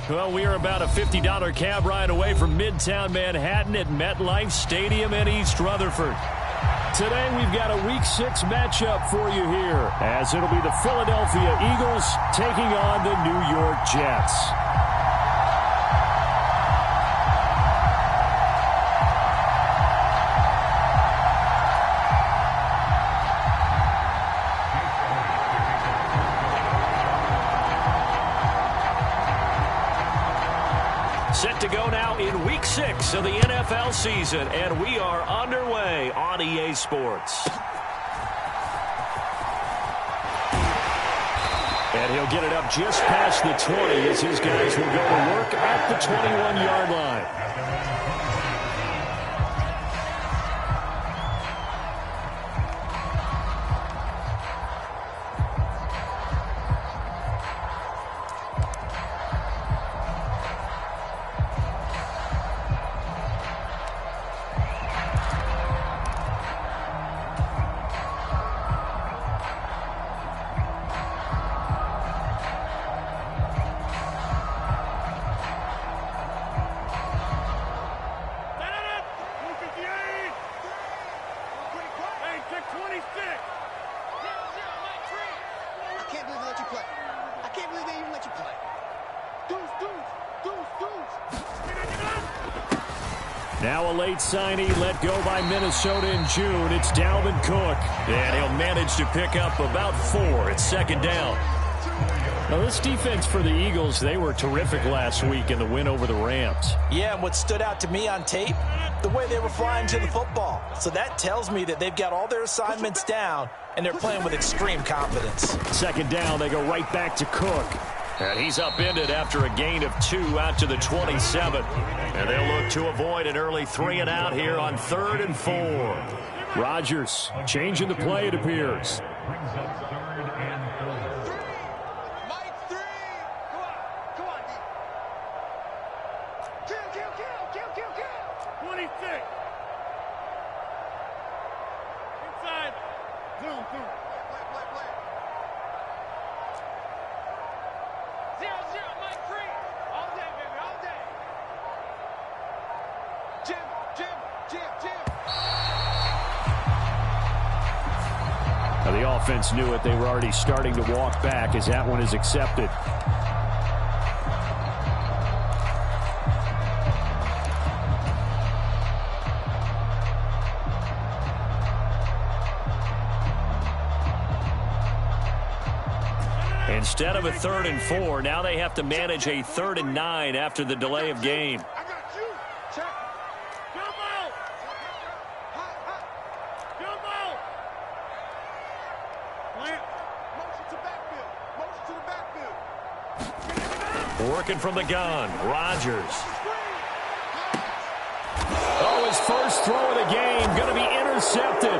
Well, we are about a $50 cab ride away from Midtown Manhattan at MetLife Stadium in East Rutherford. Today, we've got a Week 6 matchup for you here, as it'll be the Philadelphia Eagles taking on the New York Jets. Set to go now in Week 6 of the NFL season, and we are underway on EA Sports. And he'll get it up just past the 20 as his guys will go to work at the 21-yard line. Now a late signee let go by Minnesota in June. It's Dalvin Cook. And he'll manage to pick up about 4 at second down. Now this defense for the Eagles, they were terrific last week in the win over the Rams. Yeah, and what stood out to me on tape, the way they were flying to the football. So that tells me that they've got all their assignments down, and they're playing with extreme confidence. Second down, they go right back to Cook. And he's upended after a gain of 2 out to the 27. And they'll look to avoid an early 3 and out here on 3rd and 4. Rodgers changing the play, it appears. Now the offense knew it. They were already starting to walk back as that one is accepted. Instead of a 3rd and 4, now they have to manage a 3rd and 9 after the delay of game. Working from the gun, Rodgers. Oh, his first throw of the game, going to be intercepted.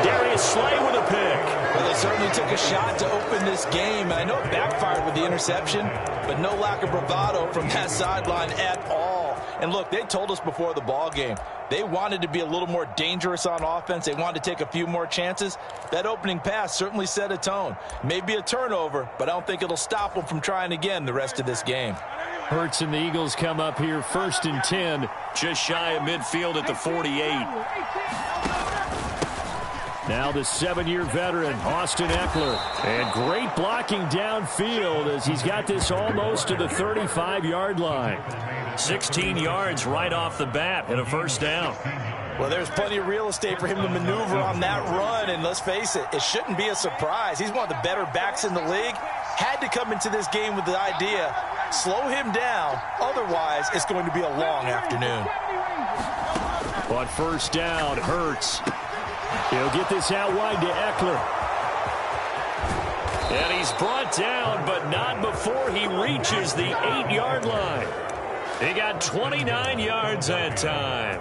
Darius Slay with a pick. Well, they certainly took a shot to open this game. I know it backfired with the interception, but no lack of bravado from that sideline at all. And look, they told us before the ball game, they wanted to be a little more dangerous on offense. They wanted to take a few more chances. That opening pass certainly set a tone. Maybe a turnover, but I don't think it'll stop them from trying again the rest of this game. Hurts and the Eagles come up here 1st and 10, just shy of midfield at the 48. Now the 7-year veteran, Austin Eckler. And great blocking downfield as he's got this almost to the 35-yard line. 16 yards right off the bat and a first down. Well, there's plenty of real estate for him to maneuver on that run. And let's face it, it shouldn't be a surprise. He's one of the better backs in the league. Had to come into this game with the idea, slow him down. Otherwise, it's going to be a long afternoon. But first down, Hurts. He'll get this out wide to Eckler. And he's brought down, but not before he reaches the 8-yard line. He got 29 yards that time.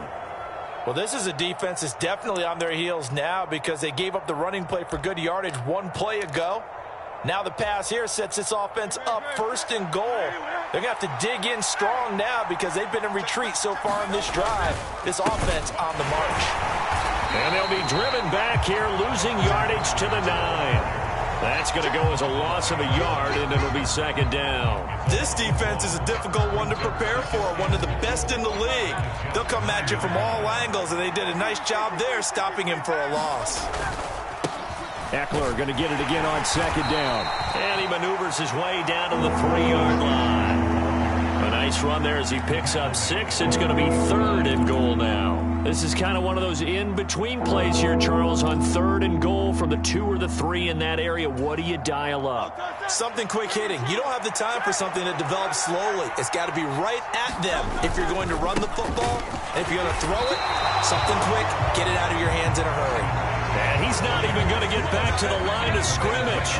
Well, this is a defense that's definitely on their heels now because they gave up the running play for good yardage one play ago. Now the pass here sets this offense up 1st and goal. They're going to have to dig in strong now because they've been in retreat so far in this drive. This offense on the march. And they'll be driven back here, losing yardage to the 9. That's going to go as a loss of a yard, and it'll be second down. This defense is a difficult one to prepare for, one of the best in the league. They'll come at you from all angles, and they did a nice job there stopping him for a loss. Eckler going to get it again on second down. And he maneuvers his way down to the 3-yard line. A nice run there as he picks up 6. It's going to be 3rd and goal now. This is kind of one of those in-between plays here, Charles, on 3rd and goal from the 2 or the 3 in that area. What do you dial up? Something quick hitting. You don't have the time for something that develops slowly. It's got to be right at them if you're going to run the football. And if you're going to throw it, something quick, get it out of your hands in a hurry. And he's not even going to get back to the line of scrimmage.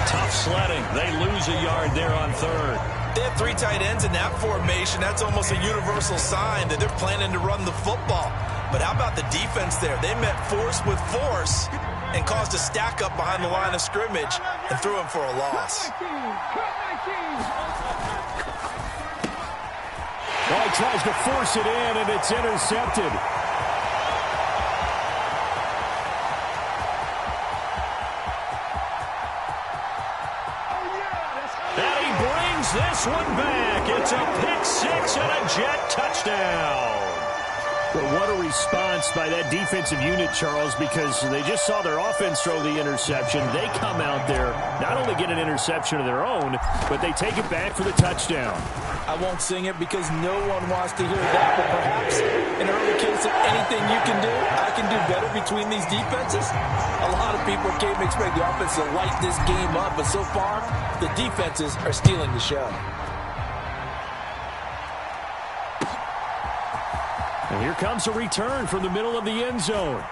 Tough sledding. They lose a yard there on 3rd. They have 3 tight ends in that formation. That's almost a universal sign that they're planning to run the football. But how about the defense there? They met force with force and caused a stack up behind the line of scrimmage and threw him for a loss. Well, he tries to force it in, and it's intercepted. This one back. It's a pick 6 and a Jet touchdown. But what a response by that defensive unit, Charles, because they just saw their offense throw the interception. They come out there, not only get an interception of their own, but they take it back for the touchdown. I won't sing it because no one wants to hear that, but perhaps in an early case of anything you can do, I can do better between these defenses. A lot of people came to expect the offense to light this game up, but so far, the defenses are stealing the show. And here comes a return from the middle of the end zone.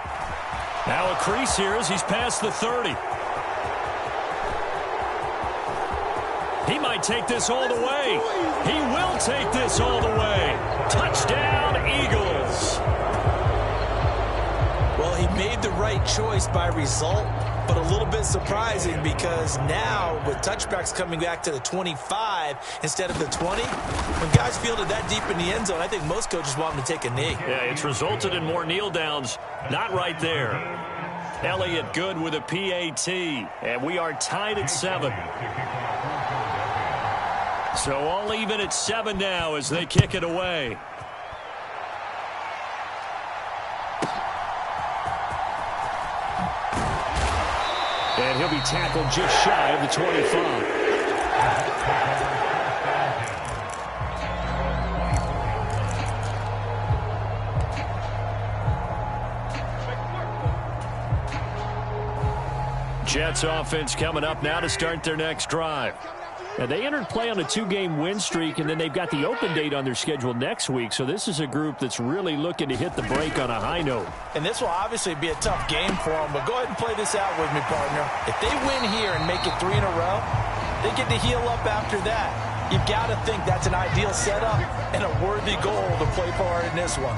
Now a crease here as he's past the 30. He might take this all the way. He will take this all the way. Touchdown, Eagles. Well, he made the right choice by result, but a little bit surprising because now with touchbacks coming back to the 25 instead of the 20, when guys field it that deep in the end zone, I think most coaches want them to take a knee. Yeah, it's resulted in more kneel downs. Not right there. Elliott good with a PAT, and we are tied at 7. So all even at 7 now as they kick it away. And he'll be tackled just shy of the 25. Jets offense coming up now to start their next drive. Now, they entered play on a 2-game win streak, and then they've got the open date on their schedule next week. So this is a group that's really looking to hit the break on a high note. And this will obviously be a tough game for them, but go ahead and play this out with me, partner. If they win here and make it 3 in a row, they get to heal up after that. You've got to think that's an ideal setup and a worthy goal to play for in this one.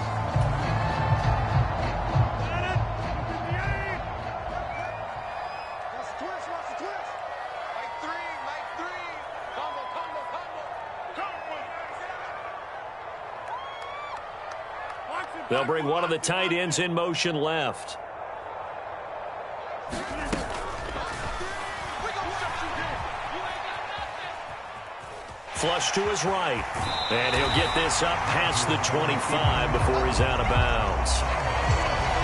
They'll bring one of the tight ends in motion left. Flush to his right. And he'll get this up past the 25 before he's out of bounds.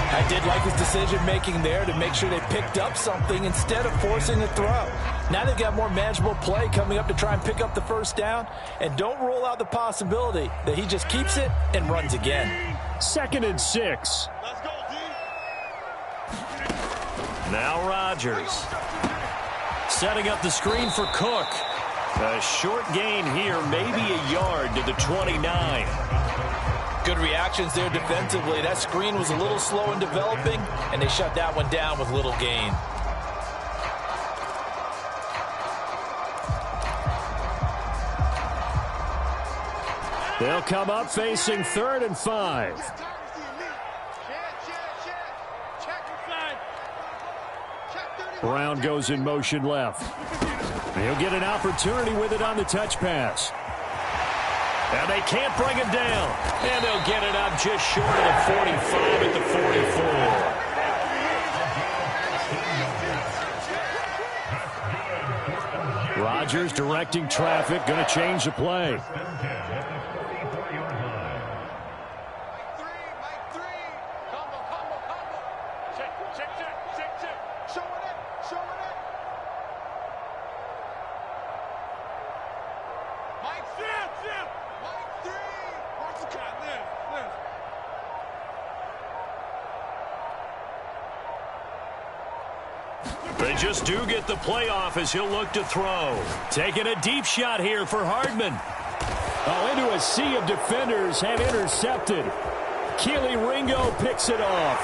I did like his decision-making there to make sure they picked up something instead of forcing a throw. Now they've got more manageable play coming up to try and pick up the first down. And don't rule out the possibility that he just keeps it and runs again. 2nd and 6. Let's go, D. Now Rodgers. Setting up the screen for Cook. A short gain here, maybe a yard to the 29. Good reactions there defensively. That screen was a little slow in developing, and they shut that one down with little gain. They'll come up facing 3rd and 5. Brown goes in motion left. He'll get an opportunity with it on the touch pass. And they can't bring him down. And they'll get it up just short of the 45 at the 44. Rodgers directing traffic, going to change the play. They just do get the playoff as he'll look to throw. Taking a deep shot here for Hardman. Oh, into a sea of defenders and intercepted. Keely Ringo picks it off.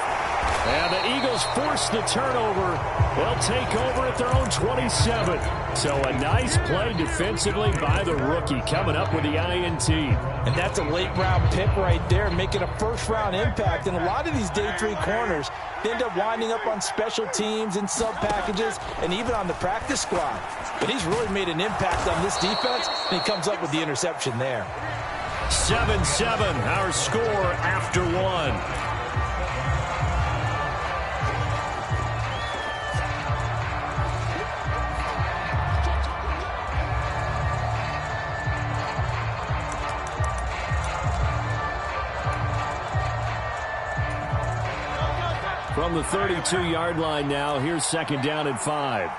And the Eagles force the turnover. They'll take over at their own 27. So a nice play defensively by the rookie, coming up with the INT. And that's a late-round pick right there, making a first-round impact. And a lot of these day 3 corners, they end up winding up on special teams and sub-packages and even on the practice squad. But he's really made an impact on this defense, and he comes up with the interception there. 7-7, our score after 1. From the 32-yard line now, here's 2nd down and 5.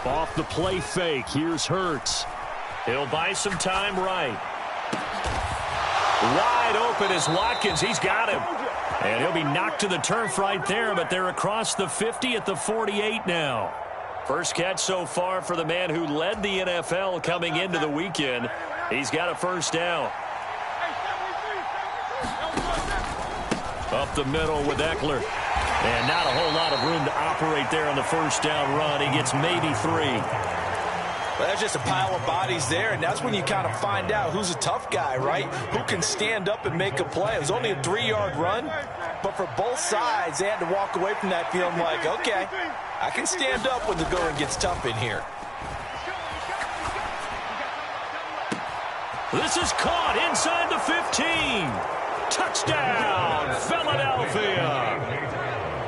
Off the play fake, here's Hurts. He'll buy some time right. Wide open is Watkins. He's got him. And he'll be knocked to the turf right there, but they're across the 50 at the 48 now. First catch so far for the man who led the NFL coming into the weekend. He's got a first down. Up the middle with Eckler. And not a whole lot of room to operate there on the first down run. He gets maybe 3. Well, that's just a pile of bodies there, and that's when you kind of find out who's a tough guy, right? Who can stand up and make a play. It was only a 3-yard run, but for both sides, they had to walk away from that feeling like, okay, I can stand up when the going gets tough in here. This is caught inside the 15. Touchdown, Philadelphia.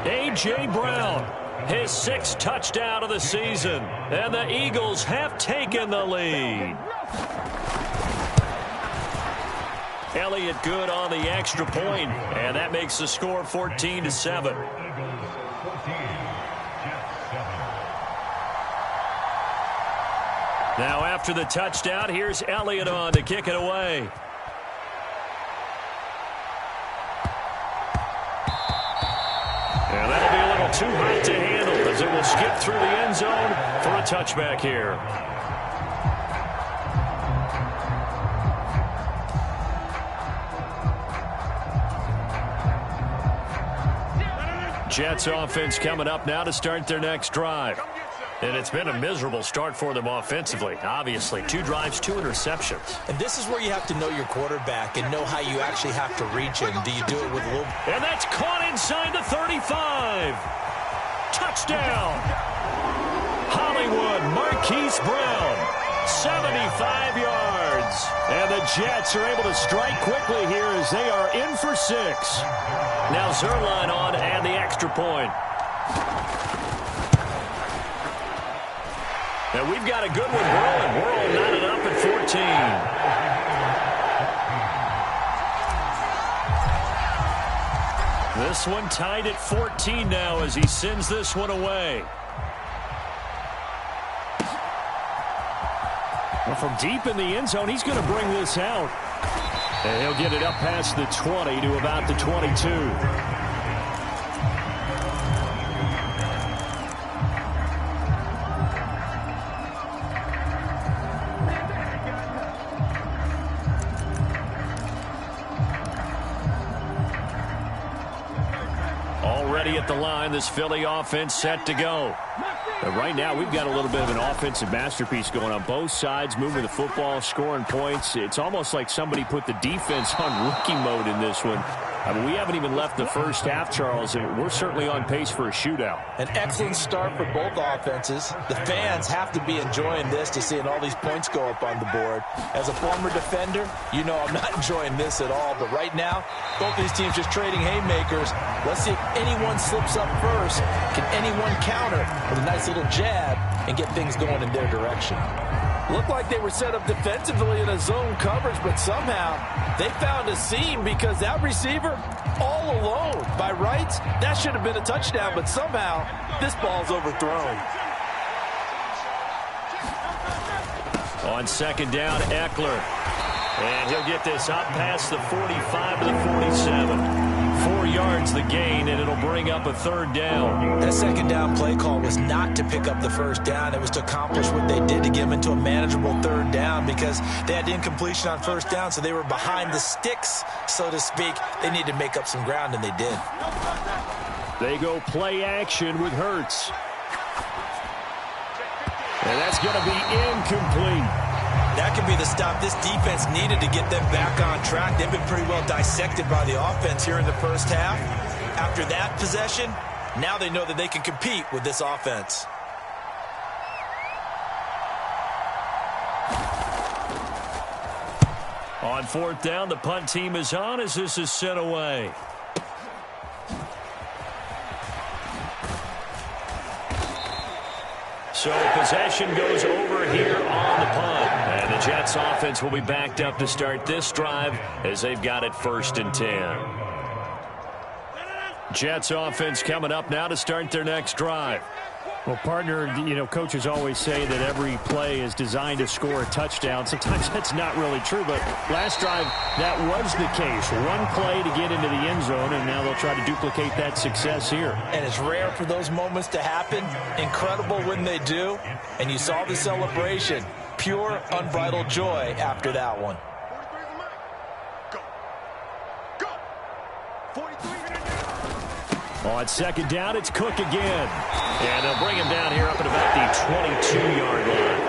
A.J. Brown, his 6th touchdown of the season. And the Eagles have taken the lead. Elliott good on the extra point, and that makes the score 14-7. Now after the touchdown, here's Elliott on to kick it away. And that'll be a little too hot to handle as it will skip through the end zone for a touchback here. Jets offense coming up now to start their next drive. And it's been a miserable start for them offensively. Obviously, 2 drives, 2 interceptions. And this is where you have to know your quarterback and know how you actually have to reach him. Do you do it with a little... And that's caught inside the 35. Touchdown. Hollywood, Marquise Brown, 75 yards. And the Jets are able to strike quickly here as they are in for 6. Now Zerline on and the extra point. And we've got a good one rolling. Worrell knotted up at 14. This one tied at 14 now as he sends this one away. Well, from deep in the end zone, he's going to bring this out. And he'll get it up past the 20 to about the 22. At the line, this Philly offense set to go. But right now, we've got a little bit of an offensive masterpiece going on both sides, moving the football, scoring points. It's almost like somebody put the defense on rookie mode in this one. I mean, we haven't even left the first half, Charles, and we're certainly on pace for a shootout. An excellent start for both offenses. The fans have to be enjoying this to seeing all these points go up on the board. As a former defender, you know I'm not enjoying this at all. But right now, both these teams just trading haymakers. Let's see if anyone slips up first. Can anyone counter with a nice little jab and get things going in their direction? Looked like they were set up defensively in a zone coverage, but somehow they found a seam because that receiver all alone. By rights, that should have been a touchdown, but somehow this ball's overthrown. On second down, Eckler. And he'll get this up past the 45 to the 47. 4 yards the gain, and it'll bring up a third down. That second down play call was not to pick up the first down. It was to accomplish what they did to get them into a manageable third down because they had incompletion on first down, so they were behind the sticks, so to speak. They needed to make up some ground, and they did. They go play action with Hurts. And that's going to be incomplete. That could be the stop this defense needed to get them back on track. They've been pretty well dissected by the offense here in the first half. After that possession, now they know that they can compete with this offense. On fourth down, the punt team is on as this is sent away. So possession goes over here on the punt. And the Jets offense will be backed up to start this drive as they've got it 1st and 10. Jets offense coming up now to start their next drive. Well, partner, you know, coaches always say that every play is designed to score a touchdown. Sometimes that's not really true, but last drive, that was the case. One play to get into the end zone, and now they'll try to duplicate that success here. And it's rare for those moments to happen. Incredible when they do. And you saw the celebration. Pure, unbridled joy after that one. On second down, it's Cook again. And they'll bring him down here up at about the 22-yard line.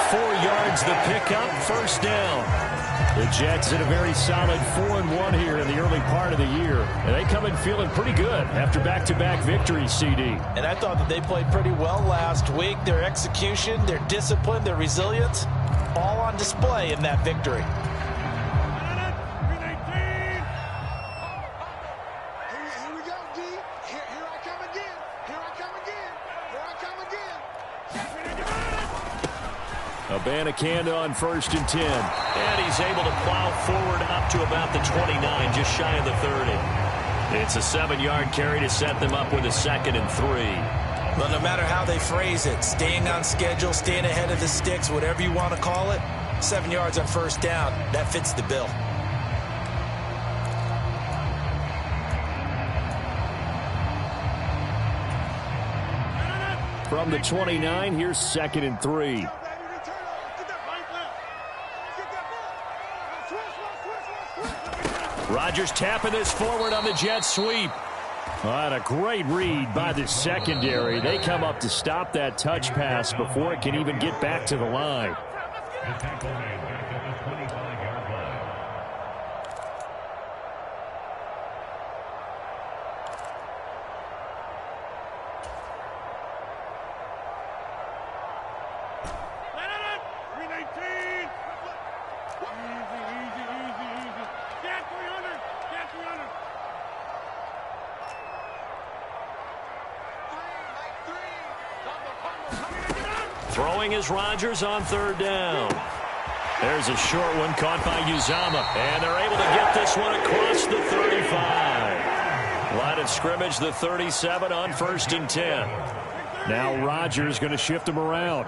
4 yards the pickup, 1st down. The Jets in a very solid 4-1 here in the early part of the year. And they come in feeling pretty good after back-to-back victories, CD. And I thought that they played pretty well last week. Their execution, their discipline, their resilience, all on display in that victory. Abanikanda on 1st and 10. And he's able to plow forward up to about the 29, just shy of the 30. It's a 7-yard carry to set them up with a 2nd and 3. Well, no matter how they phrase it, staying on schedule, staying ahead of the sticks, whatever you want to call it, 7 yards on 1st down, that fits the bill. From the 29, here's 2nd and 3. Rodgers tapping this forward on the jet sweep. What a great read by the secondary. They come up to stop that touch pass before it can even get back to the line. Throwing is Rodgers on 3rd down. There's a short one caught by Uzama. And they're able to get this one across the 35. Line of scrimmage, the 37 on 1st and 10. Now Rodgers going to shift him around.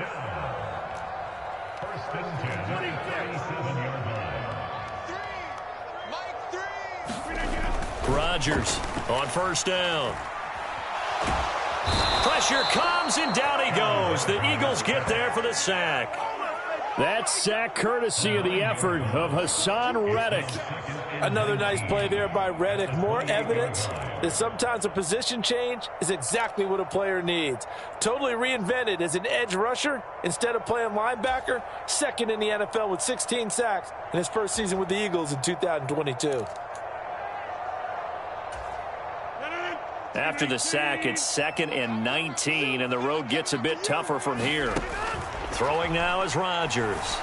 Rodgers on 1st down. Pressure comes, and down he goes. The Eagles get there for the sack. That sack courtesy of the effort of Hassan Reddick. Another nice play there by Reddick. More evidence that sometimes a position change is exactly what a player needs. Totally reinvented as an edge rusher instead of playing linebacker. 2nd in the NFL with 16 sacks in his first season with the Eagles in 2022. After the sack, it's 2nd and 19, and the road gets a bit tougher from here. Throwing now is Rodgers.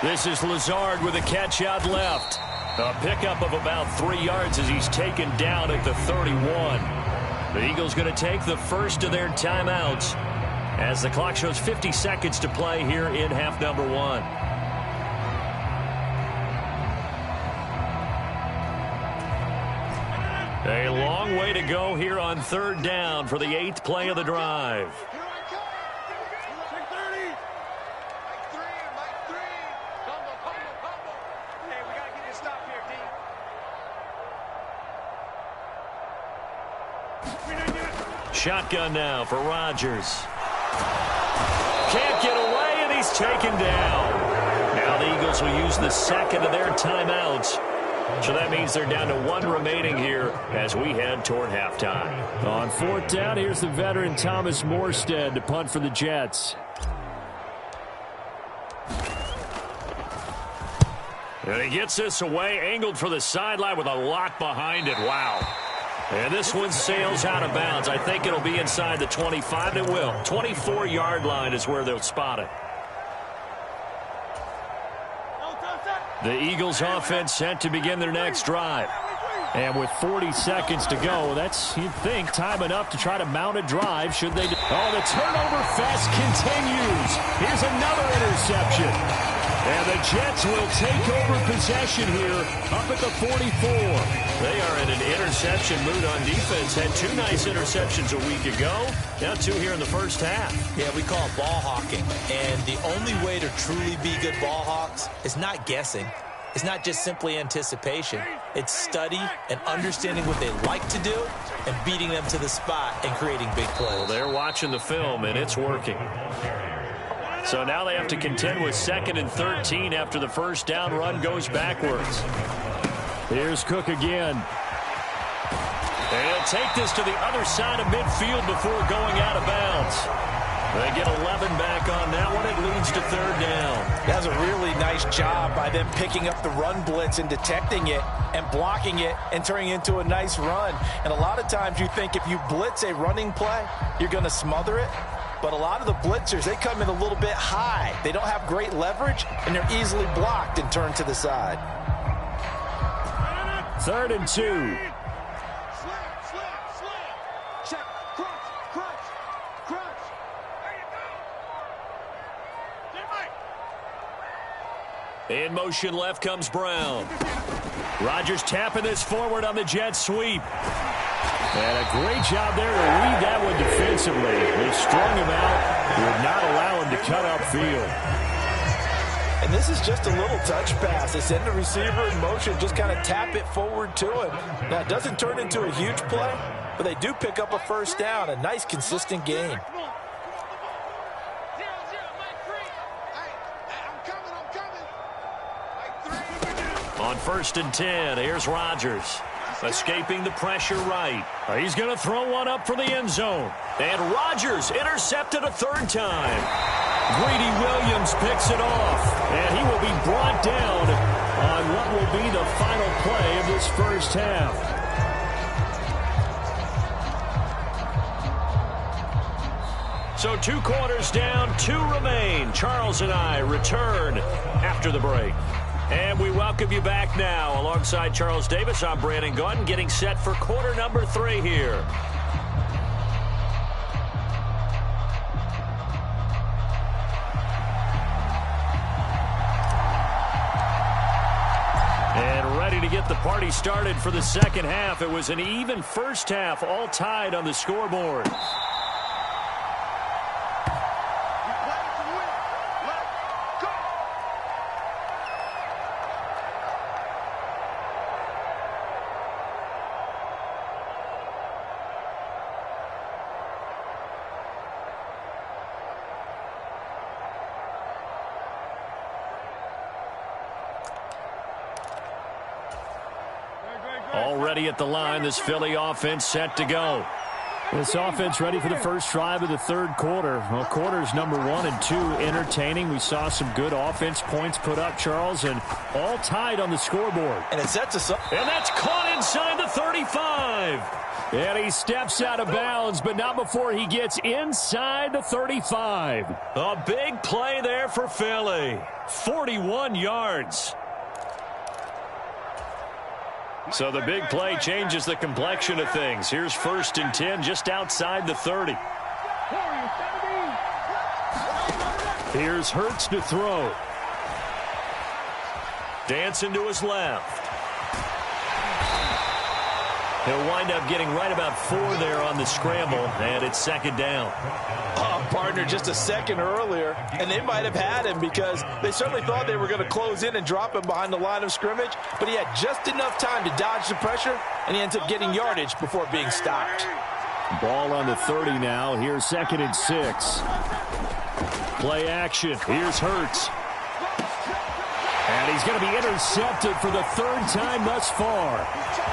This is Lazard with a catch out left. A pickup of about 3 yards as he's taken down at the 31. The Eagles going to take the first of their timeouts as the clock shows 50 seconds to play here in half number 1. A long way to go here on 3rd down for the 8th play of the drive. Shotgun now for Rodgers. Can't get away, and he's taken down. Now the Eagles will use the 2nd of their timeouts. So that means they're down to 1 remaining here as we head toward halftime. On 4th down, here's the veteran Thomas Morstead to punt for the Jets. And he gets this away, angled for the sideline with a lock behind it. Wow. And this one sails out of bounds. I think it'll be inside the 25. It will. 24-yard line is where they'll spot it. The Eagles offense set to begin their next drive. And with 40 seconds to go, that's, you'd think, time enough to try to mount a drive should they. Oh, the turnover fest continues. Here's another interception. And the Jets will take over possession here up at the 44. They are in an interception mood on defense. Had 2 nice interceptions a week ago. Now 2 here in the first half. Yeah, we call it ball hawking. And the only way to truly be good ball hawks is not guessing. It's not just simply anticipation. It's study and understanding what they like to do and beating them to the spot and creating big plays. Well, they're watching the film, and it's working. So now they have to contend with 2nd and 13 after the first down run goes backwards. Here's Cook again. And he'll take this to the other side of midfield before going out of bounds. They get 11 back on that one. It leads to 3rd down. That's a really nice job by them picking up the run blitz and detecting it and blocking it and turning it into a nice run. And a lot of times you think if you blitz a running play, you're going to smother it. But a lot of the blitzers, they come in a little bit high. They don't have great leverage, and they're easily blocked and turned to the side. 3rd and 2. In motion left comes Brown. Rodgers tapping this forward on the jet sweep. And a great job there to read that one defensively. They strung him out, would not allow him to cut upfield. And this is just a little touch pass. They send the receiver in motion, just kind of tap it forward to him. Now, it doesn't turn into a huge play, but they do pick up a first down, a nice, consistent gain. On 1st and 10, here's Rodgers. Escaping the pressure right. He's going to throw one up for the end zone. And Rodgers intercepted a 3rd time. Greedy Williams picks it off. And he will be brought down on what will be the final play of this first half. So 2 quarters down, 2 remain. Charles and I return after the break. And we welcome you back now. Alongside Charles Davis, I'm Brandon Gaudin, getting set for quarter number 3 here. And ready to get the party started for the second half. It was an even first half, all tied on the scoreboard. Already at the line, this Philly offense set to go. This offense ready for the first drive of the 3rd quarter. Well, quarters number 1 and 2 entertaining. We saw some good offense points put up, Charles, and all tied on the scoreboard. And it sets us up. And that's caught inside the 35. And he steps out of bounds, but not before he gets inside the 35. A big play there for Philly. 41 yards. So the big play changes the complexion of things. Here's 1st and 10 just outside the 30. Here's Hurts to throw. Dancing to his left. He'll wind up getting right about 4 there on the scramble, and it's 2nd down. Oh, partner, just a second earlier, and they might have had him because they certainly thought they were going to close in and drop him behind the line of scrimmage, but he had just enough time to dodge the pressure, and he ends up getting yardage before being stopped. Ball on the 30 now. Here's 2nd and 6. Play action. Here's Hurts. And he's going to be intercepted for the 3rd time thus far.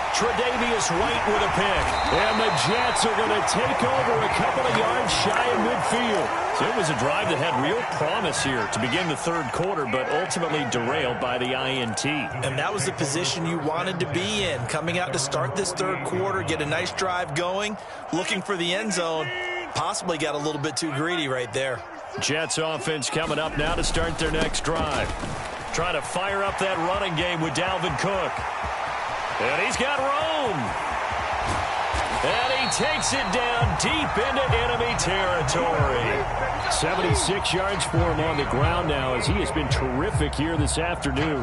Tre'Davious White with a pick. And the Jets are going to take over a couple of yards shy of midfield. So it was a drive that had real promise here to begin the 3rd quarter, but ultimately derailed by the INT. And that was the position you wanted to be in. Coming out to start this 3rd quarter, get a nice drive going, looking for the end zone. Possibly got a little bit too greedy right there. Jets offense coming up now to start their next drive. Trying to fire up that running game with Dalvin Cook. And he's got room. And he takes it down deep into enemy territory. 76 yards for him on the ground now as he has been terrific here this afternoon.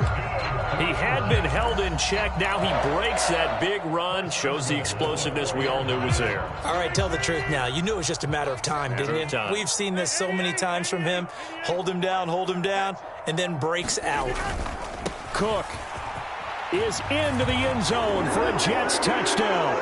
He had been held in check. Now he breaks that big run. Shows the explosiveness we all knew was there. All right, tell the truth now. You knew it was just a matter of time, didn't you? We've seen this so many times from him. Hold him down, and then breaks out. Cook is into the end zone for a Jets touchdown.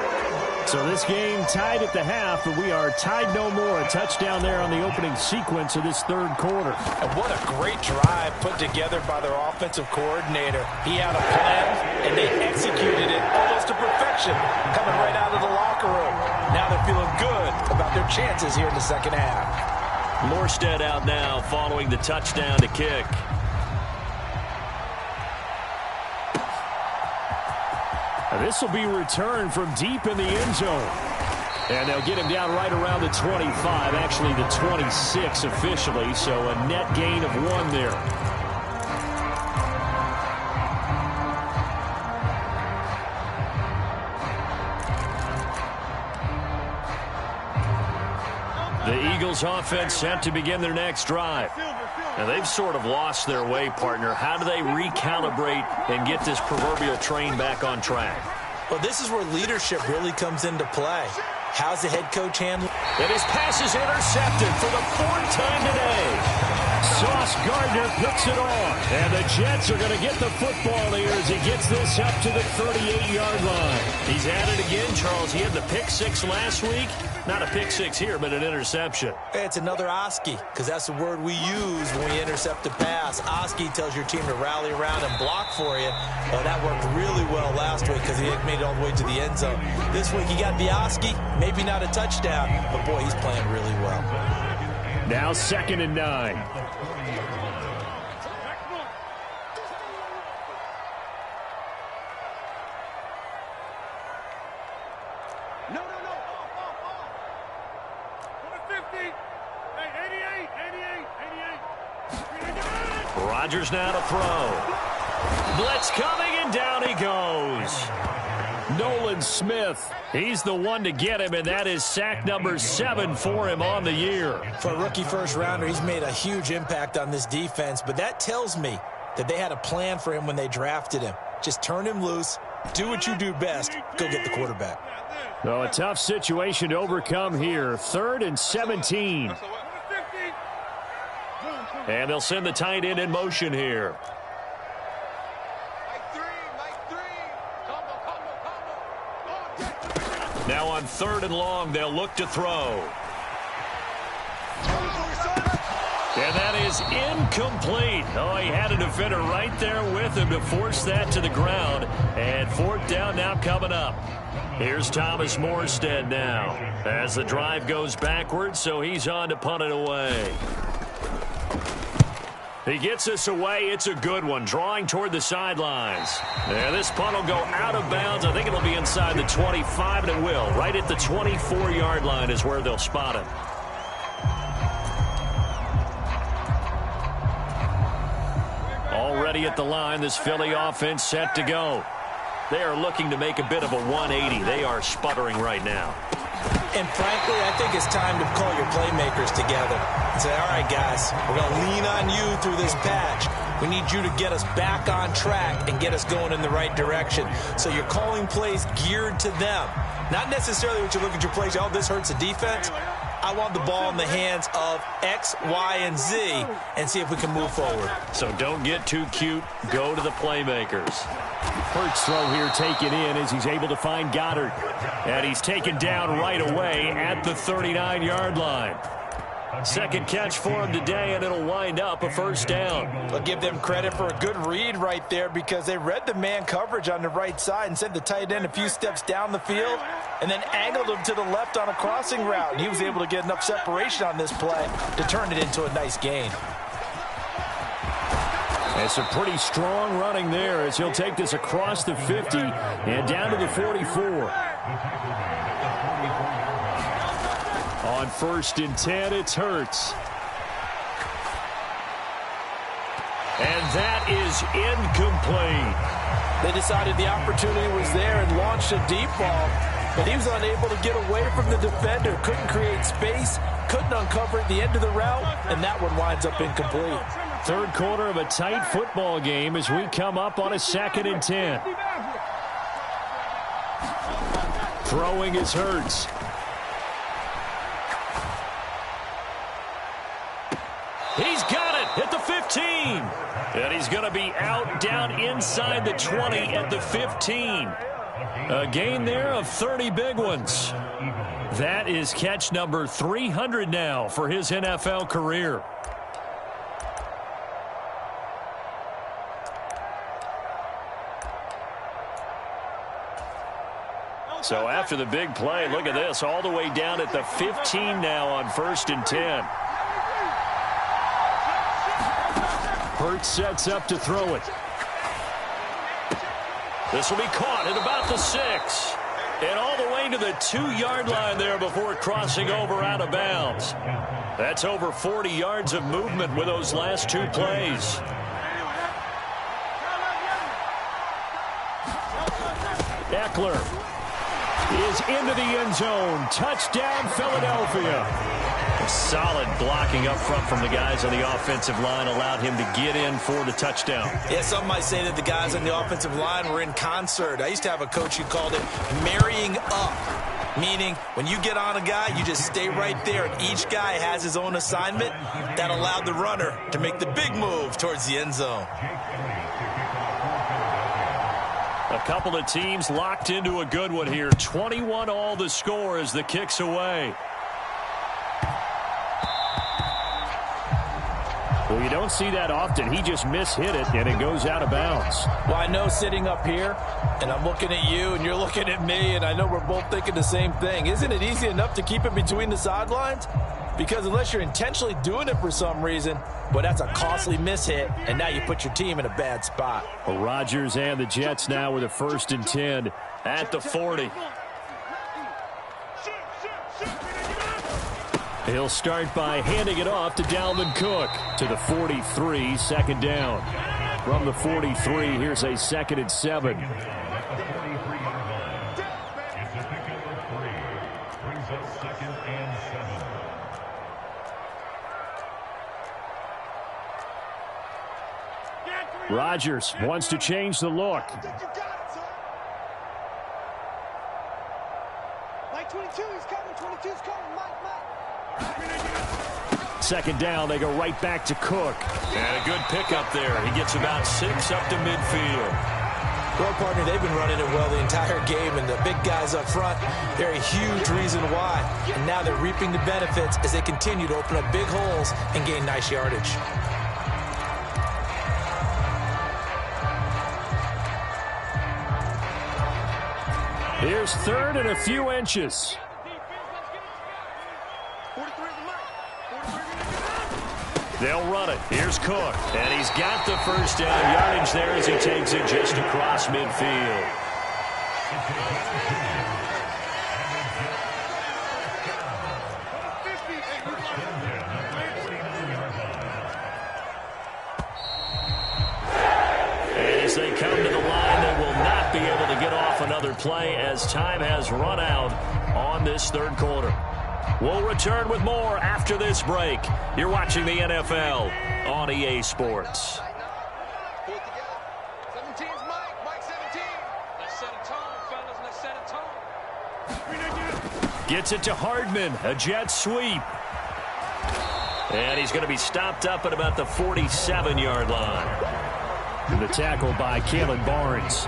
So this game tied at the half, but we are tied no more. A touchdown there on the opening sequence of this 3rd quarter. And what a great drive put together by their offensive coordinator. He had a plan, and they executed it almost to perfection, coming right out of the locker room. Now they're feeling good about their chances here in the 2nd half. Morstead out now following the touchdown to kick. This will be returned from deep in the end zone. And they'll get him down right around the 25, actually the 26 officially, so a net gain of 1 there. The Eagles offense set to begin their next drive. Now, they've sort of lost their way, partner. How do they recalibrate and get this proverbial train back on track? Well, this is where leadership really comes into play. How's the head coach handling? And his pass is intercepted for the 4th time today. Sauce Gardner picks it off. And the Jets are going to get the football here as he gets this up to the 38-yard line. He's at it again, Charles. He had the pick 6 last week. Not a pick 6 here, but an interception. It's another Oski, because that's the word we use when we intercept a pass. Oski tells your team to rally around and block for you. Well, that worked really well last week because he made it all the way to the end zone. This week he got the Oski, maybe not a touchdown, but boy, he's playing really well. Now 2nd and 9. Rodgers now to throw. Blitz coming, and down he goes. Nolan Smith, he's the one to get him, and that is sack number 7 for him on the year. For a rookie first-rounder, he's made a huge impact on this defense, but that tells me that they had a plan for him when they drafted him. Just turn him loose, do what you do best, go get the quarterback. Well, a tough situation to overcome here. 3rd and 17. And they'll send the tight end in motion here. Now on 3rd and long, they'll look to throw. And that is incomplete. Oh, he had a defender right there with him to force that to the ground. And 4th down now coming up. Here's Thomas Morstead now as the drive goes backwards, so he's on to punt it away. He gets us away. It's a good one, drawing toward the sidelines. Yeah, this punt will go out of bounds. I think it'll be inside the 25, and it will. Right at the 24-yard line is where they'll spot it. Already at the line, this Philly offense set to go. They are looking to make a bit of a 180. They are sputtering right now. And frankly, I think it's time to call your playmakers together and say, all right, guys, we're going to lean on you through this patch. We need you to get us back on track and get us going in the right direction. So you're calling plays geared to them. Not necessarily what you look at your plays, oh, this hurts the defense. I want the ball in the hands of X, Y, and Z and see if we can move forward. So don't get too cute. Go to the playmakers. Hurts throw here taken in as he's able to find Goddard. And he's taken down right away at the 39-yard line. Second catch for him today, and it'll wind up a first down. I'll give them credit for a good read right there because they read the man coverage on the right side and sent the tight end a few steps down the field and then angled him to the left on a crossing route. And he was able to get enough separation on this play to turn it into a nice gain. It's a pretty strong running there as he'll take this across the 50 and down to the 44. On 1st and 10, it's Hurts. And that is incomplete. They decided the opportunity was there and launched a deep ball, but he was unable to get away from the defender. Couldn't create space, couldn't uncover at the end of the route, and that one winds up incomplete. Third quarter of a tight football game as we come up on a 2nd and 10. Throwing is Hurts. He's got it at the 15. And he's going to be out down inside the 20 at the 15. A gain there of 30 big ones. That is catch number 300 now for his NFL career. So after the big play, look at this, all the way down at the 15 now on 1st and 10. Hurts sets up to throw it. This will be caught at about the 6. And all the way to the 2-yard line there before crossing over out of bounds. That's over 40 yards of movement with those last 2 plays. Eckler is into the end zone. Touchdown, Philadelphia. Solid blocking up front from the guys on the offensive line allowed him to get in for the touchdown. Yeah, some might say that the guys on the offensive line were in concert. I used to have a coach who called it marrying up, meaning when you get on a guy, you just stay right there, and each guy has his own assignment. That allowed the runner to make the big move towards the end zone. A couple of teams locked into a good one here. 21 all the score as the kick's away. Well, you don't see that often. He just mishit it, and it goes out of bounds. Well, I know sitting up here, and I'm looking at you, and you're looking at me, and I know we're both thinking the same thing. Isn't it easy enough to keep it between the sidelines? Because unless you're intentionally doing it for some reason, well, that's a costly mishit, and now you put your team in a bad spot. Well, Rodgers and the Jets now with a 1st and 10 at the 40. He'll start by handing it off to Dalvin Cook to the 43, 2nd down. From the 43, here's a 2nd and 7. Rodgers wants to change the look. Mike 22 is coming, 22's coming, Mike. 2nd down, they go right back to Cook. And a good pickup there. He gets about 6 up to midfield. Well, partner, they've been running it well the entire game, and the big guys up front, they're a huge reason why. And now they're reaping the benefits as they continue to open up big holes and gain nice yardage. Here's 3rd and a few inches. They'll run it. Here's Cook. And he's got the first down yardage there as he takes it just across midfield. And as they come to the line, they will not be able to get off another play as time has run out on this third quarter. We'll return with more after this break. You're watching the NFL on EA Sports. Gets it to Hardman, a jet sweep. And he's going to be stopped up at about the 47-yard line. And the tackle by Kalen Barnes.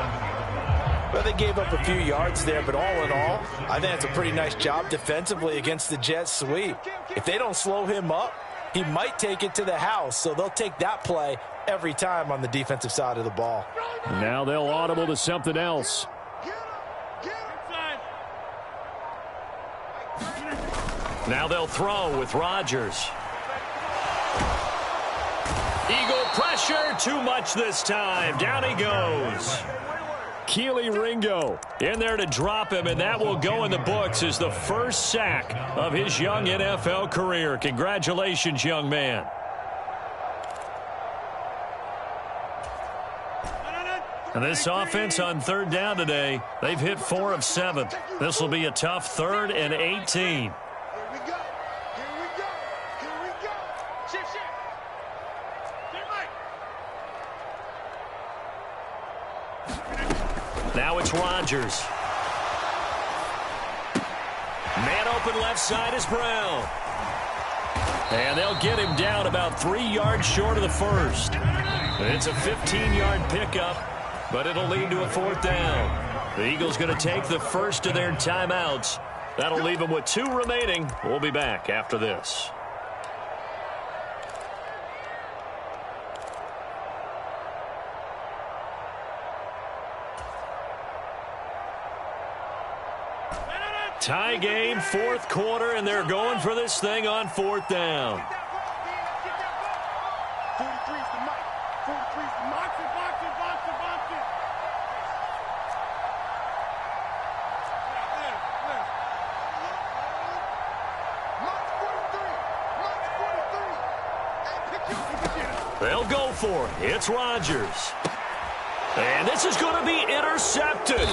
Well, they gave up a few yards there, but all in all, I think it's a pretty nice job defensively against the jet sweep. If they don't slow him up, he might take it to the house, so they'll take that play every time on the defensive side of the ball. Now they'll audible to something else. Now they'll throw with Rodgers. Eagle pressure, too much this time. Down he goes. Keely Ringo in there to drop him, and that will go in the books as the first sack of his young NFL career. Congratulations, young man. And this offense on third down today, they've hit 4 of 7. This will be a tough 3rd and 18. Now it's Rodgers. Man open left side is Brown. And they'll get him down about 3 yards short of the first. It's a 15-yard pickup, but it'll lead to a 4th down. The Eagles going to take the first of their timeouts. That'll leave them with 2 remaining. We'll be back after this. Tie game, 4th quarter, and they're going for this thing on 4th down. 43's the mic. 43's the mic. Box it. They'll go for it. It's Rodgers. And this is going to be intercepted.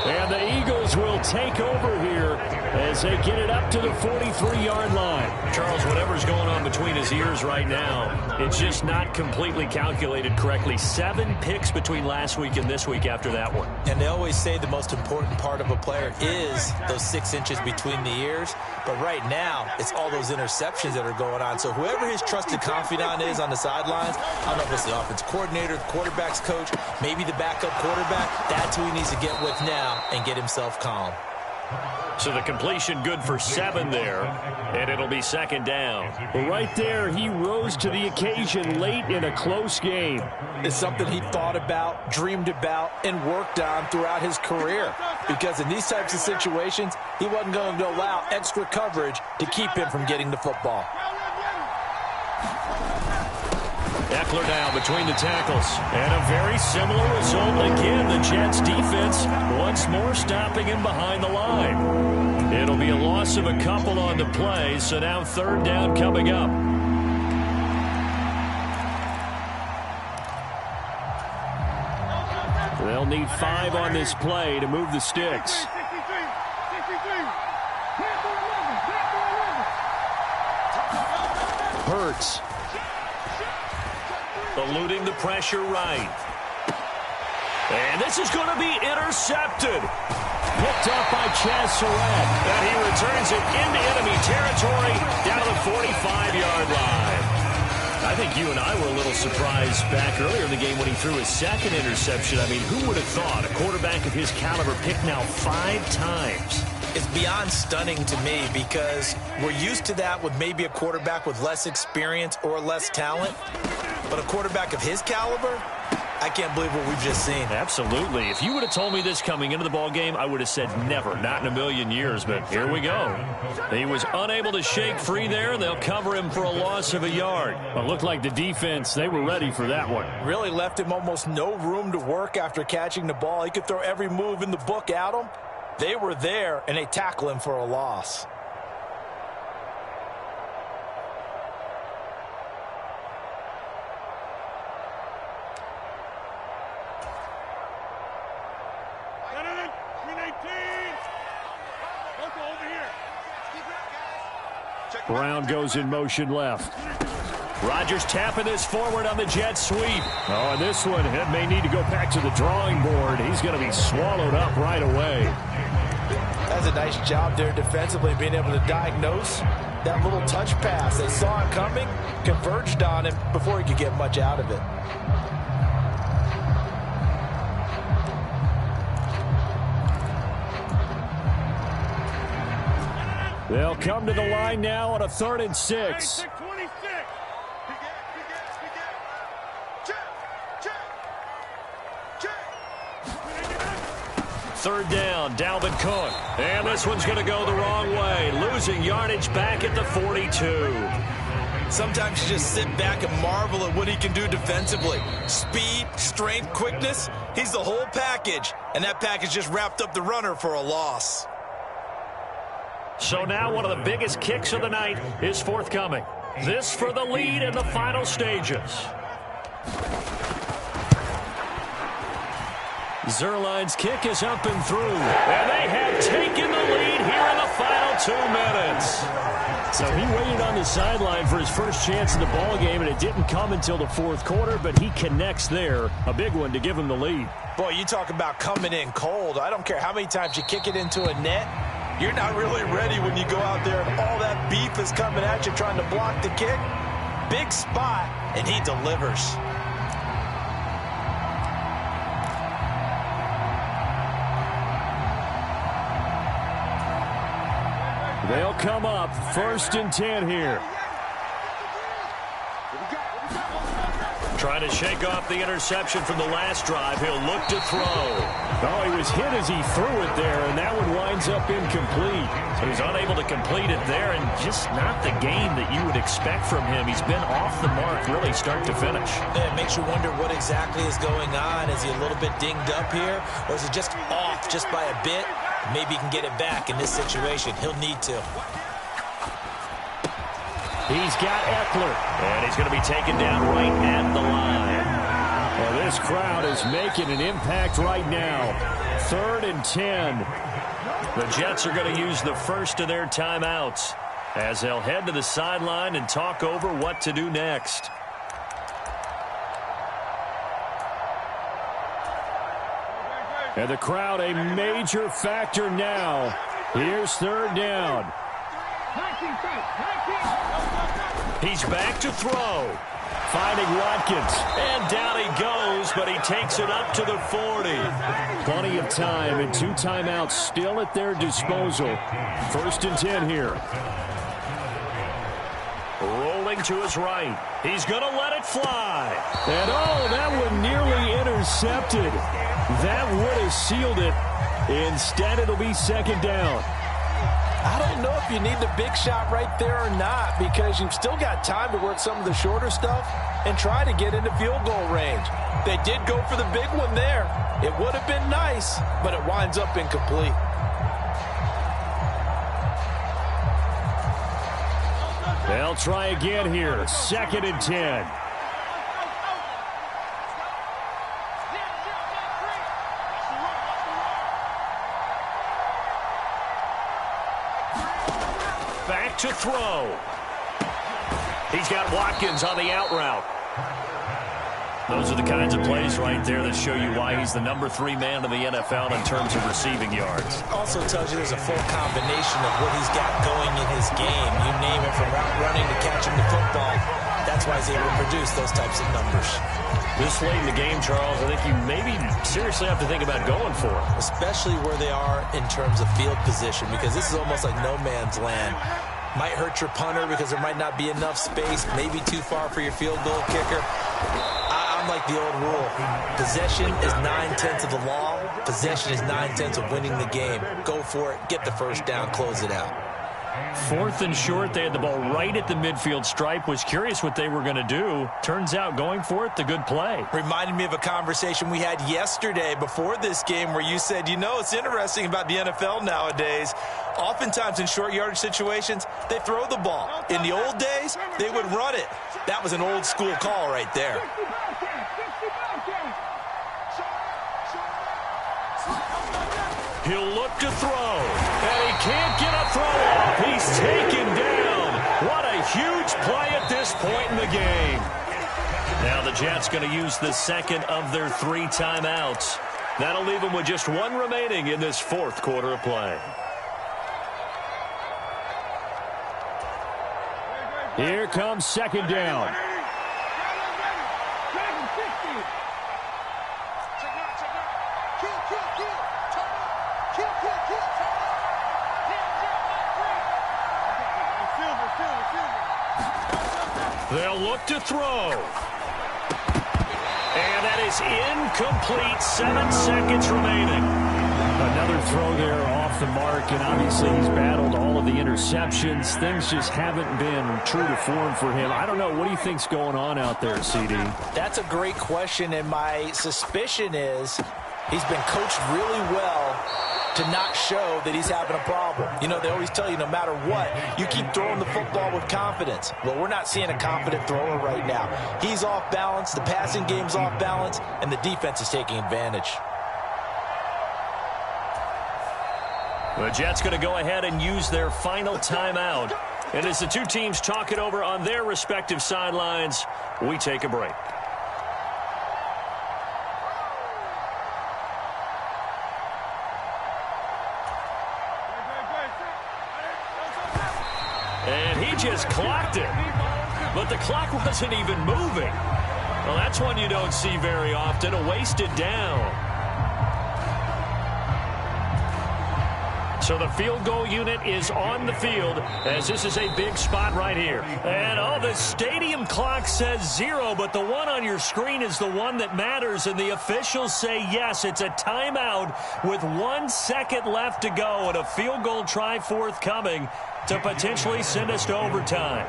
And the Eagles will take over here as they get it up to the 43-yard line. Charles, whatever's going on between his ears right now, it's just not completely calculated correctly. 7 picks between last week and this week after that one. And they always say the most important part of a player is those 6 inches between the ears. But right now, it's all those interceptions that are going on. So whoever his trusted confidant is on the sidelines, I don't know if it's the offense coordinator, the quarterback's coach, maybe the backup quarterback, that's who he needs to get with now and get himself calm. So the completion good for 7 there, and it'll be 2nd down. Well, right there, he rose to the occasion late in a close game. It's something he thought about, dreamed about, and worked on throughout his career. Because in these types of situations, he wasn't going to allow extra coverage to keep him from getting the football. Eckler down between the tackles. And a very similar result again. The Jets defense once more stopping him behind the line. It'll be a loss of a couple on the play, so now 3rd down coming up. They'll need 5 on this play to move the sticks. Hurts. Eluding the pressure right. And this is going to be intercepted. Picked up by Chaz Surratt. And he returns it into enemy territory down to the 45-yard line. I think you and I were a little surprised back earlier in the game when he threw his 2nd interception. I mean, who would have thought a quarterback of his caliber picked now 5 times? It's beyond stunning to me because we're used to that with maybe a quarterback with less experience or less talent. But a quarterback of his caliber, I can't believe what we've just seen. Absolutely. If you would have told me this coming into the ball game, I would have said never, not in a million years. But here we go. He was unable to shake free there, and they'll cover him for a loss of a yard. Well, it looked like the defense, they were ready for that one. Really left him almost no room to work after catching the ball. He could throw every move in the book at him. They were there, and they tackle him for a loss. Brown goes in motion left. Rodgers tapping this forward on the jet sweep. Oh, and this one, it may need to go back to the drawing board. He's going to be swallowed up right away. That's a nice job there defensively, being able to diagnose that little touch pass. They saw it coming, converged on him before he could get much out of it. They'll come to the line now on a 3rd and 6. Third down, Dalvin Cook. And this one's going to go the wrong way. Losing yardage back at the 42. Sometimes you just sit back and marvel at what he can do defensively. Speed, strength, quickness. He's the whole package. And that package just wrapped up the runner for a loss. So now one of the biggest kicks of the night is forthcoming. This for the lead in the final stages. Zerline's kick is up and through. And they have taken the lead here in the final 2 minutes. So he waited on the sideline for his first chance in the ball game, and it didn't come until the 4th quarter, but he connects there. A big one to give him the lead. Boy, you talk about coming in cold. I don't care how many times you kick it into a net. You're not really ready when you go out there and all that beef is coming at you trying to block the kick. Big spot, and he delivers. They'll come up 1st and 10 here. Trying to shake off the interception from the last drive. He'll look to throw. Oh, he was hit as he threw it there, and that one winds up incomplete. So he's unable to complete it there, and just not the game that you would expect from him. He's been off the mark really start to finish. Yeah, it makes you wonder what exactly is going on. Is he a little bit dinged up here, or is it just off just by a bit? Maybe he can get it back in this situation. He'll need to. He's got Eckler, and he's going to be taken down right at the line. Well, this crowd is making an impact right now. 3rd and 10. The Jets are going to use the first of their timeouts as they'll head to the sideline and talk over what to do next. And the crowd a major factor now. Here's 3rd down. He's back to throw. Finding Watkins. And down he goes, but he takes it up to the 40. Plenty of time and 2 timeouts still at their disposal. 1st and 10 here. Rolling to his right. He's going to let it fly. And oh, that one nearly intercepted. That would have sealed it. Instead, it'll be 2nd down. I don't know if you need the big shot right there or not, because you've still got time to work some of the shorter stuff and try to get into field goal range. They did go for the big one there. It would have been nice, but it winds up incomplete. They'll try again here. 2nd and 10. Back to throw. He's got Watkins on the out route. Those are the kinds of plays right there that show you why he's the number 3 man in the NFL in terms of receiving yards. Also tells you there's a full combination of what he's got going in his game. You name it, from route running to catching the football. That's why he's able to produce those types of numbers. This late in the game, Charles, I think you maybe seriously have to think about going for it. Especially where they are in terms of field position, because this is almost like no man's land. Might hurt your punter because there might not be enough space, maybe too far for your field goal kicker. I'm sound like the old rule. Possession is 9/10 of the law. Possession is 9/10 of winning the game. Go for it. Get the first down. Close it out. 4th and short. They had the ball right at the midfield stripe. Was curious what they were going to do. Turns out going for it, the good play. Reminded me of a conversation we had yesterday before this game where you said, you know, it's interesting about the NFL nowadays. Oftentimes in short yardage situations, they throw the ball. In the old days, they would run it. That was an old school call right there. He'll look to throw, and he can't get a throw off. He's taken down. What a huge play at this point in the game. Now the Jets going to use the second of their 3 timeouts. That'll leave them with just 1 remaining in this 4th quarter of play. Here comes second down. They'll look to throw. And that is incomplete. 7 seconds remaining. Another throw there off the mark, and obviously he's battled all of the interceptions. Things just haven't been true to form for him. I don't know. What do you think's going on out there, CD? That's a great question, and my suspicion is he's been coached really well to not show that he's having a problem. You know, they always tell you no matter what, you keep throwing the football with confidence. Well, we're not seeing a confident thrower right now. He's off balance, the passing game's off balance, and the defense is taking advantage. The Jets going to go ahead and use their final timeout. And as the 2 teams talk it over on their respective sidelines, we take a break. And he just clocked it. But the clock wasn't even moving. Well, that's one you don't see very often, a wasted down. So the field goal unit is on the field as this is a big spot right here. And, oh, the stadium clock says 0, but the one on your screen is the one that matters, and the officials say yes, it's a timeout with 1 second left to go and a field goal try forthcoming to potentially send us to overtime.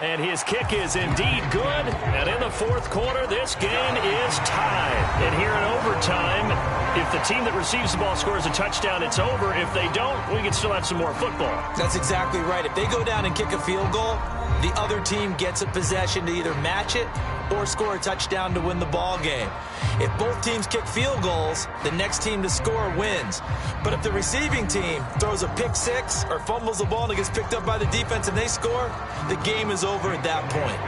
And his kick is indeed good. And in the 4th quarter, this game is tied. And here in overtime, if the team that receives the ball scores a touchdown, it's over. If they don't, we can still have some more football. That's exactly right. If they go down and kick a field goal, the other team gets a possession to either match it or score a touchdown to win the ball game. If both teams kick field goals, the next team to score wins. But if the receiving team throws a pick 6 or fumbles the ball and it gets picked up by the defense and they score, the game is over at that point.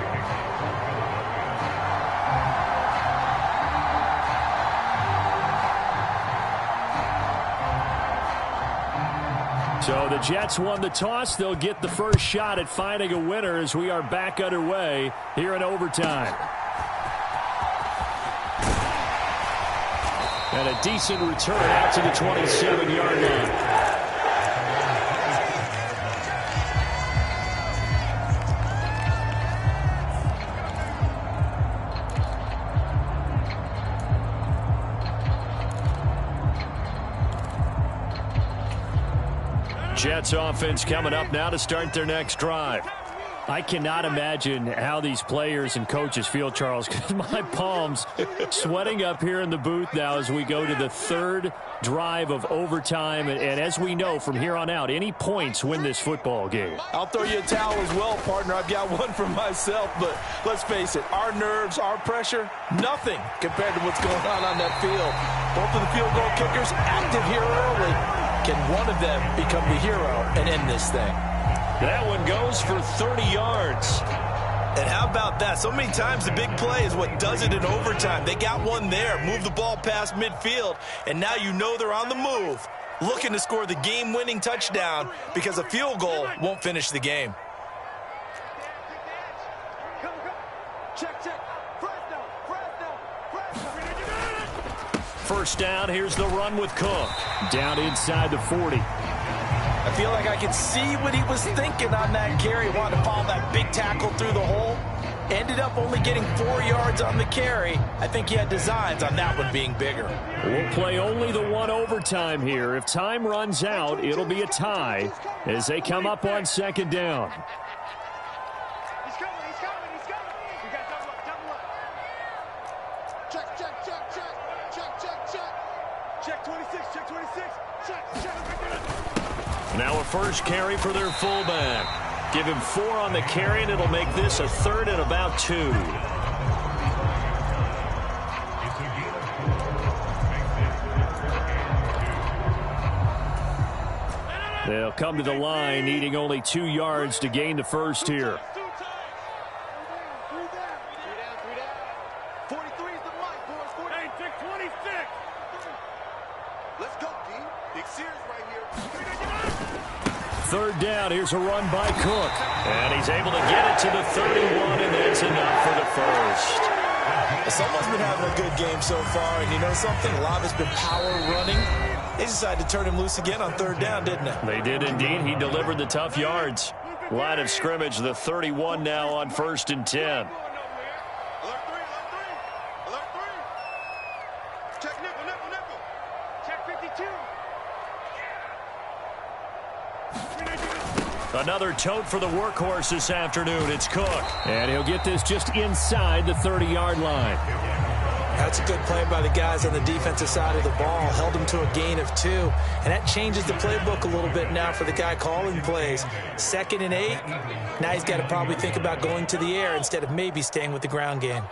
So the Jets won the toss. They'll get the first shot at finding a winner as we are back underway here in overtime. And a decent return out to the 27-yard line. Jets offense coming up now to start their next drive. I cannot imagine how these players and coaches feel, Charles, because my palms sweating up here in the booth now as we go to the 3rd drive of overtime. And as we know from here on out, any points win this football game. I'll throw you a towel as well, partner. I've got one for myself, but let's face it, our nerves, our pressure, nothing compared to what's going on that field. Both of the field goal kickers active here early. Can one of them become the hero and end this thing? That one goes for 30 yards. And how about that? So many times the big play is what does it in overtime. They got one there, move the ball past midfield, and now you know they're on the move, looking to score the game-winning touchdown because a field goal won't finish the game. First down, here's the run with Cook. Down inside the 40. I feel like I could see what he was thinking on that carry. Wanted to follow that big tackle through the hole. Ended up only getting 4 yards on the carry. I think he had designs on that one being bigger. We'll play only the one overtime here. If time runs out, it'll be a tie as they come up on second down. He's coming. We got double up. Check. Check 26, check 26. Check. Now a first carry for their fullback. Give him 4 on the carry, and it'll make this a third and about 2. They'll come to the line, needing only 2 yards to gain the first here. 43 is the mic, boys. 26. Let's go, D. Big Sears right here. Third down, here's a run by Cook. And he's able to get it to the 31, and that's enough for the first. Someone's been having a good game so far, and you know something? A lot of it's been power running. They decided to turn him loose again on third down, didn't they? They did indeed. He delivered the tough yards. Line of scrimmage, the 31 now on 1st and 10. Alert 3. Check nickel. Check 52. Another tote for the workhorse this afternoon. It's Cook. And he'll get this just inside the 30-yard line. That's a good play by the guys on the defensive side of the ball. Held them to a gain of 2. And that changes the playbook a little bit now for the guy calling plays. 2nd and 8. Now he's got to probably think about going to the air instead of maybe staying with the ground game.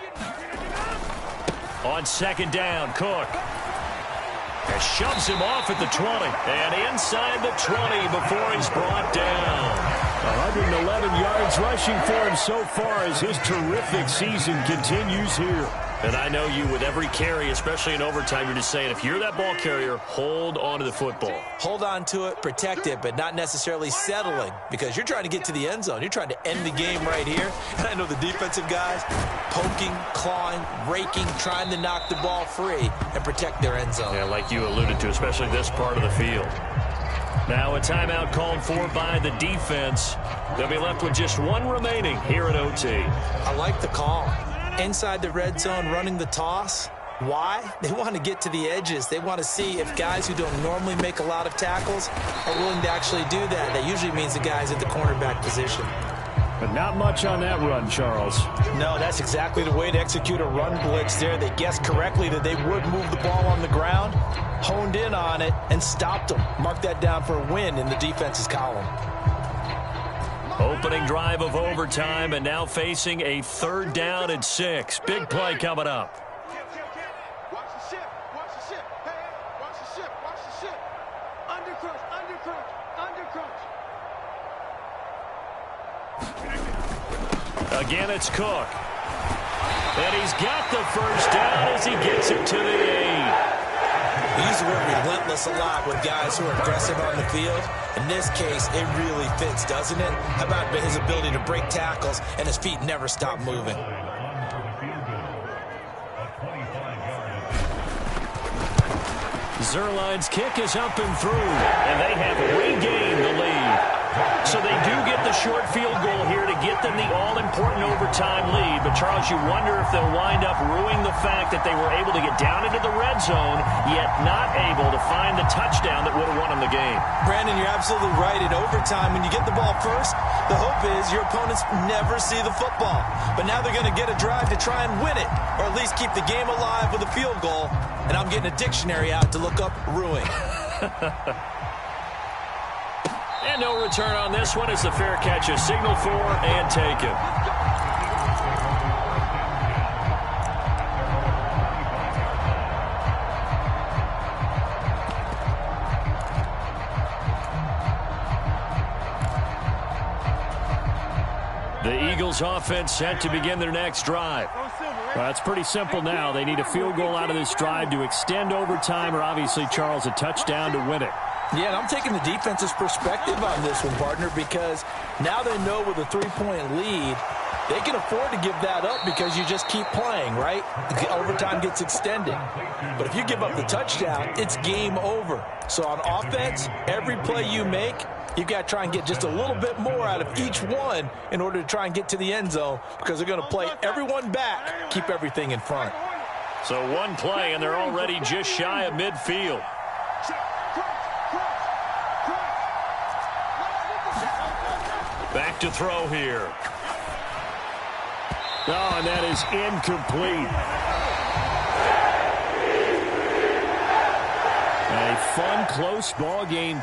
On second down, Cook. And shoves him off at the 20. And inside the 20 before he's brought down. 111 yards rushing for him so far as his terrific season continues here. And I know you, with every carry, especially in overtime, you're just saying, if you're that ball carrier, hold on to the football. Hold on to it, protect it, but not necessarily settling, because you're trying to get to the end zone. You're trying to end the game right here. And I know the defensive guys poking, clawing, raking, trying to knock the ball free and protect their end zone. Yeah, like you alluded to, especially this part of the field. Now a timeout called for by the defense. They'll be left with just 1 remaining here at OT. I like the call. Inside the red zone, running the toss. Why? They want to get to the edges. They want to see if guys who don't normally make a lot of tackles are willing to actually do that. That usually means the guys at the cornerback position. But not much on that run, Charles. No, that's exactly the way to execute a run blitz there. They guessed correctly that they would move the ball on the ground, honed in on it, and stopped them. Mark that down for a win in the defense's column. Opening drive of overtime, and now facing a 3rd down and 6. Big play coming up. Watch the ship. Hey, watch the ship. Under crunch. Again, it's Cook. And he's got the first down as he gets it to the 8. We use the word relentless a lot with guys who are aggressive on the field. In this case, it really fits, doesn't it? How about his ability to break tackles and his feet never stop moving? Zerline's kick is up and through, and they have regained the lead. So they do get the short field goal here to get them the all-important overtime lead. But, Charles, you wonder if they'll wind up ruining the fact that they were able to get down into the red zone, yet not able to find the touchdown that would have won them the game. Brandon, you're absolutely right. In overtime, when you get the ball first, the hope is your opponents never see the football. But now they're going to get a drive to try and win it, or at least keep the game alive with a field goal. And I'm getting a dictionary out to look up ruin. And no return on this one as the fair catch is signaled for and taken. The Eagles offense set to begin their next drive. Well, it's pretty simple now. They need a field goal out of this drive to extend overtime, or obviously, Charles, a touchdown to win it. Yeah, and I'm taking the defense's perspective on this one, partner, because now they know with a 3-point lead, they can afford to give that up because you just keep playing, right? The overtime gets extended. But if you give up the touchdown, it's game over. So on offense, every play you make, you've got to try and get just a little bit more out of each one in order to try and get to the end zone because they're going to play everyone back, keep everything in front. So one play, and they're already just shy of midfield. Back to throw here. Oh, and that is incomplete. A fun, close ball game.